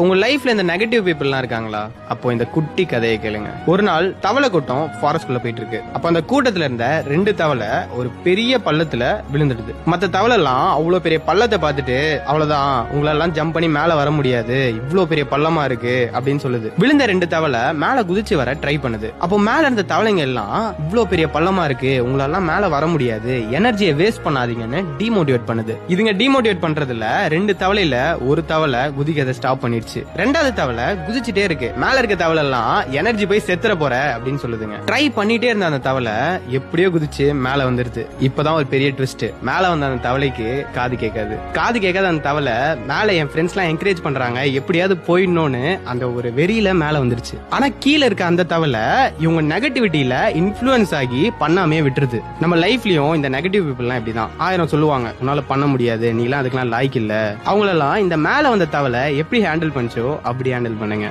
உங்க லைஃப்ல இந்த நெகட்டிவ் பீப்புள்லாம் இருக்காங்களா? அப்போ இந்த குட்டி கதையை கேளுங்க. ஒரு நாள் தவளை கூட்டம் ஃபாரஸ்ட்குள்ள போயிட்டு இருக்கு. அப்ப அந்த கூட்டத்துல இருந்த 2 தவளை ஒரு பெரிய பள்ளத்துல விழுந்துடுது. மத்த தவளை எல்லாம் அவ்வளவு பெரிய பள்ளத்தை பார்த்துட்டு, அவ்வளவுதான், உங்களெல்லாம் ஜம்ப் பண்ணி மேல வர முடியாது, இவ்வளவு பெரிய பள்ளமா இருக்கு அப்படின்னு சொல்லுது. விழுந்த 2 தவளை மேல குதிச்சு வர ட்ரை பண்ணுது. அப்போ மேல இருந்த தவளைங்க எல்லாம், இவ்வளவு பெரிய பள்ளமா இருக்கு, உங்களெல்லாம் மேல வர முடியாது, எனர்ஜியை வேஸ்ட் பண்ணாதீங்கன்னு டிமோட்டிவேட் பண்ணுது. இதுங்க டிமோட்டிவேட் பண்றதுல 2 தவளையில ஒரு தவளை குதிக்கிறத ஸ்டாப் பண்ணிடுச்சு. 2வது தவளை குதிச்சுட்டே இருக்கு. மேல இருக்க தவளை எல்லாம் எனர்ஜி போய் செத்துற போற அப்படின்னு சொல்லுதுங்க. ட்ரை பண்ணிட்டே இருந்த அந்த தவளை எப்படியோ குதிச்சு மேல வந்துருது. இப்பதான் ஒரு பெரிய ட்விஸ்ட். மேல வந்த அந்த தவளைக்கு காது கேட்காத அந்த தவளை மேல என் ஃப்ரெண்ட்ஸ் எல்லாம் என்கரேஜ் பண்றாங்க, எப்படியாவது போயிடணும்னு அந்த ஒரு வெறியில மேல வந்துருச்சு. ஆனா கீழே இருக்க அந்த தவளை இவங்க நெகட்டிவிட்டியில இன்ஃப்ளூயன்ஸ் ஆகி பண்ணாமே விட்டுருது. நம்ம லைஃப்லயும் இந்த நெகட்டிவ் பீப்புள்லாம் இப்படிதான். 1000 சொல்லுவாங்க, உன்னால பண்ண முடியாது, நீலாம் அதுக்கெல்லாம் லாய்க்கு இல்ல. அவங்களெல்லாம் இந்த மேல வந்த தவளை எப்படி ஹேண்டில் பண்ணிச்சோ அப்படி ஹேண்டில் பண்ணுங்க.